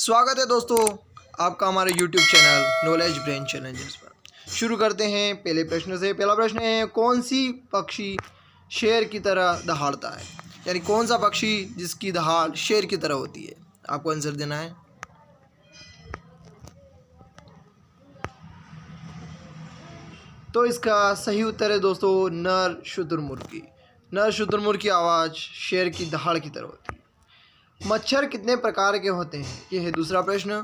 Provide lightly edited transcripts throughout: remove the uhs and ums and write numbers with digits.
स्वागत है दोस्तों आपका हमारे YouTube channel knowledge brain challenges पर। शुरू करते हैं पहले प्रश्न से। पहला प्रश्न है, कौन सी पक्षी शेर की तरह दहाड़ता है? यानी कौन सा पक्षी जिसकी दहाड़ शेर की तरह होती है? आपको आंसर देना है। तो इसका सही उत्तर है दोस्तों नर शुतुरमुर्ग। नर शुतुरमुर्ग की आवाज़ शेर की दहाड़ की तरह होती है। मच्छर कितने प्रकार के होते हैं? ये है दूसरा प्रश्न।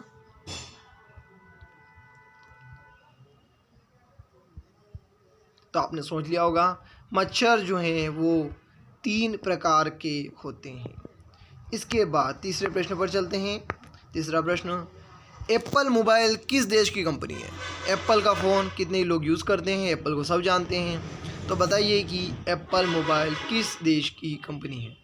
तो आपने सोच लिया होगा, मच्छर जो हैं वो 3 प्रकार के होते हैं। इसके बाद तीसरे प्रश्न पर चलते हैं। तीसरा प्रश्न, एप्पल मोबाइल किस देश की कंपनी है? एप्पल का फ़ोन कितने लोग यूज़ करते हैं? एप्पल को सब जानते हैं, तो बताइए कि एप्पल मोबाइल किस देश की कंपनी है?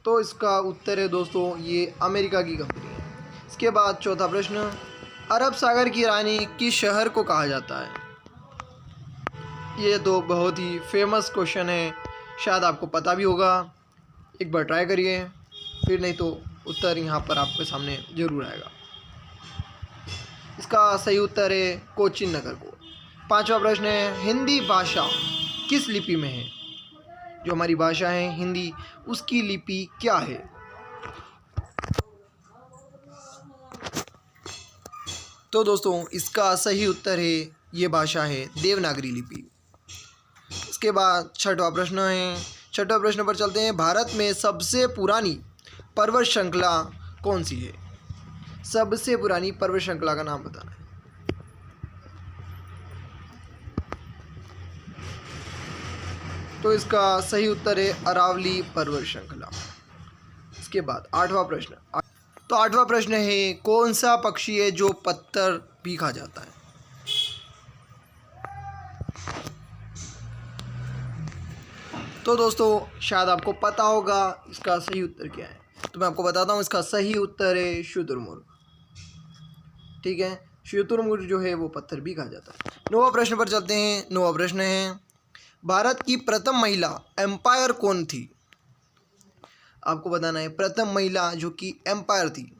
तो इसका उत्तर है दोस्तों ये अमेरिका की कंपनी है। इसके बाद चौथा प्रश्न, अरब सागर की रानी किस शहर को कहा जाता है? ये तो बहुत ही फेमस क्वेश्चन है, शायद आपको पता भी होगा। एक बार ट्राई करिए, फिर नहीं तो उत्तर यहाँ पर आपके सामने ज़रूर आएगा। इसका सही उत्तर है कोचीन नगर को। पांचवा प्रश्न है, हिंदी भाषा किस लिपि में है? जो हमारी भाषा है हिंदी, उसकी लिपि क्या है? तो दोस्तों इसका सही उत्तर है ये भाषा है देवनागरी लिपि। इसके बाद छठवां प्रश्न है। छठवें प्रश्न पर चलते हैं। भारत में सबसे पुरानी पर्वत श्रृंखला कौन सी है? सबसे पुरानी पर्वत श्रृंखला का नाम बताना है। तो इसका सही उत्तर है अरावली पर्वत श्रृंखला। इसके बाद आठवां प्रश्न। तो आठवां प्रश्न है, कौन सा पक्षी है जो पत्थर भी खा जाता है? तो दोस्तों शायद आपको पता होगा इसका सही उत्तर क्या है, तो मैं आपको बताता हूँ। इसका सही उत्तर है शुतुरमुर्ग। ठीक है, शुतुरमुर्ग जो है वो पत्थर भी खा जाता है। नौवां प्रश्न पर चलते हैं। नौवां प्रश्न है, भारत की प्रथम महिला एम्पायर कौन थी? आपको बताना है प्रथम महिला जो कि एम्पायर थी।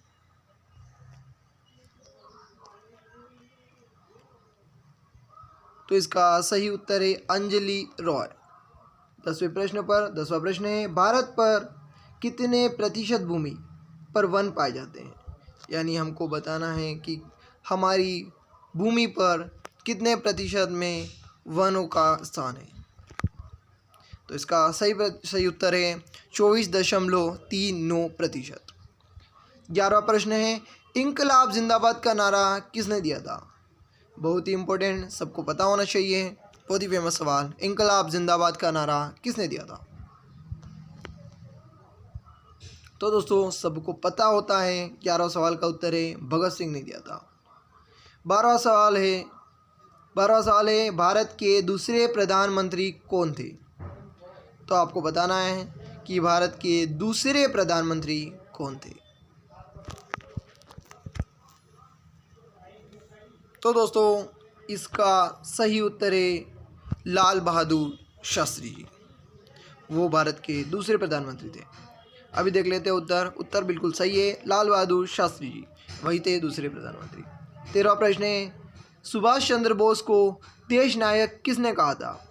तो इसका सही उत्तर है अंजलि रॉय। 10वें प्रश्न पर 10वां प्रश्न है, भारत पर कितने प्रतिशत भूमि पर वन पाए जाते हैं? यानी हमको बताना है कि हमारी भूमि पर कितने प्रतिशत में वनों का स्थान है। तो इसका सही उत्तर है 24.39%। 11वां प्रश्न है, इंकलाब जिंदाबाद का नारा किसने दिया था? बहुत ही इम्पोर्टेंट, सबको पता होना चाहिए, बहुत ही फेमस सवाल। इंकलाब जिंदाबाद का नारा किसने दिया था? तो दोस्तों सबको पता होता है, 11वां सवाल का उत्तर है भगत सिंह ने दिया था। 12वां सवाल है, भारत के दूसरे प्रधानमंत्री कौन थे? तो आपको बताना है कि भारत के दूसरे प्रधानमंत्री कौन थे। तो दोस्तों इसका सही उत्तर है लाल बहादुर शास्त्री जी, वो भारत के दूसरे प्रधानमंत्री थे। अभी देख लेते हैं उत्तर बिल्कुल सही है, लाल बहादुर शास्त्री जी वही थे दूसरे प्रधानमंत्री। 13वां प्रश्न है, सुभाष चंद्र बोस को देश नायक किसने कहा था?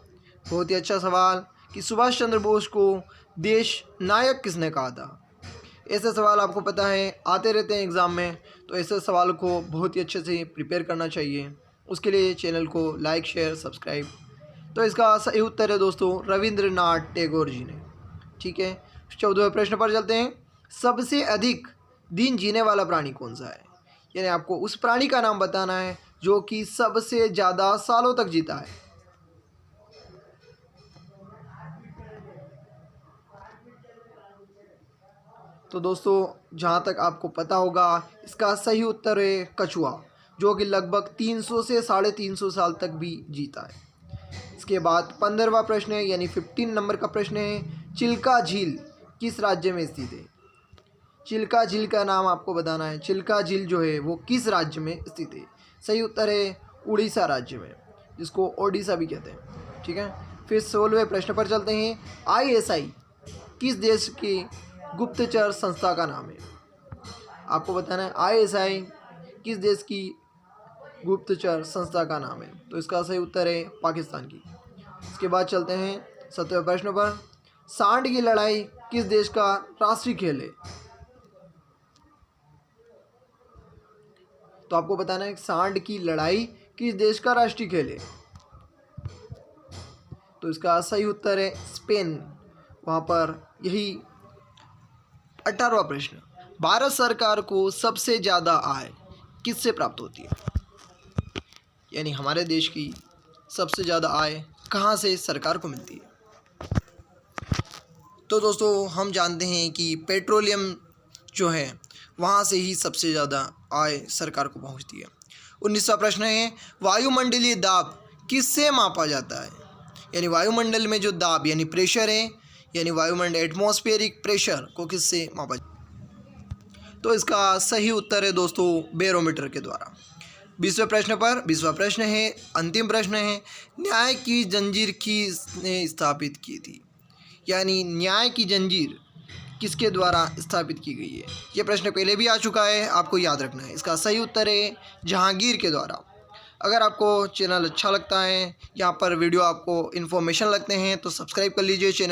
बहुत ही अच्छा सवाल कि सुभाष चंद्र बोस को देश नायक किसने कहा था। ऐसे सवाल आपको पता है आते रहते हैं एग्ज़ाम में, तो ऐसे सवाल को बहुत ही अच्छे से प्रिपेयर करना चाहिए। उसके लिए चैनल को लाइक शेयर सब्सक्राइब। तो इसका सही उत्तर है दोस्तों रविंद्रनाथ टैगोर जी ने। ठीक है, 14वें प्रश्न पर चलते हैं। सबसे अधिक दिन जीने वाला प्राणी कौन सा है? यानी आपको उस प्राणी का नाम बताना है जो कि सबसे ज़्यादा सालों तक जीता है। तो दोस्तों जहाँ तक आपको पता होगा इसका सही उत्तर है कछुआ, जो कि लगभग 300 से 350 साल तक भी जीता है। इसके बाद 15वां प्रश्न है, यानी 15 नंबर का प्रश्न है, चिल्का झील किस राज्य में स्थित है? चिल्का झील का नाम आपको बताना है। चिल्का झील जो है वो किस राज्य में स्थित है? सही उत्तर है उड़ीसा राज्य में, जिसको ओडिशा भी कहते हैं। ठीक है, फिर 16वें प्रश्न पर चलते हैं। ISI किस देश की गुप्तचर संस्था का नाम है? आपको बताना है ISI किस देश की गुप्तचर संस्था का नाम है? तो इसका सही उत्तर है पाकिस्तान की। इसके बाद चलते हैं 7वें प्रश्न पर। सांड की लड़ाई किस देश का राष्ट्रीय खेल है? तो आपको बताना है सांड की लड़ाई किस देश का राष्ट्रीय खेल है? तो इसका सही उत्तर है स्पेन। वहाँ पर यही 18वां प्रश्न। भारत सरकार को सबसे ज़्यादा आय किससे प्राप्त होती है? यानी हमारे देश की सबसे ज़्यादा आय कहाँ से सरकार को मिलती है? तो दोस्तों हम जानते हैं कि पेट्रोलियम जो है वहाँ से ही सबसे ज़्यादा आय सरकार को पहुँचती है। 19वां प्रश्न है वायुमंडलीय दाब किससे मापा जाता है? यानी वायुमंडल में जो दाब यानी प्रेशर है, यानी वायुमंडल एटमॉस्फेरिक प्रेशर को किससे मापा जाता है? तो इसका सही उत्तर है दोस्तों बैरोमीटर के द्वारा। 20वें प्रश्न पर 20वां प्रश्न है, अंतिम प्रश्न है, न्याय की जंजीर किसने स्थापित की थी? यानी न्याय की जंजीर किसके द्वारा स्थापित की गई है? यह प्रश्न पहले भी आ चुका है, आपको याद रखना है। इसका सही उत्तर है जहांगीर के द्वारा। अगर आपको चैनल अच्छा लगता है, यहाँ पर वीडियो आपको इन्फॉर्मेशन लगते हैं तो सब्सक्राइब कर लीजिए चैनल।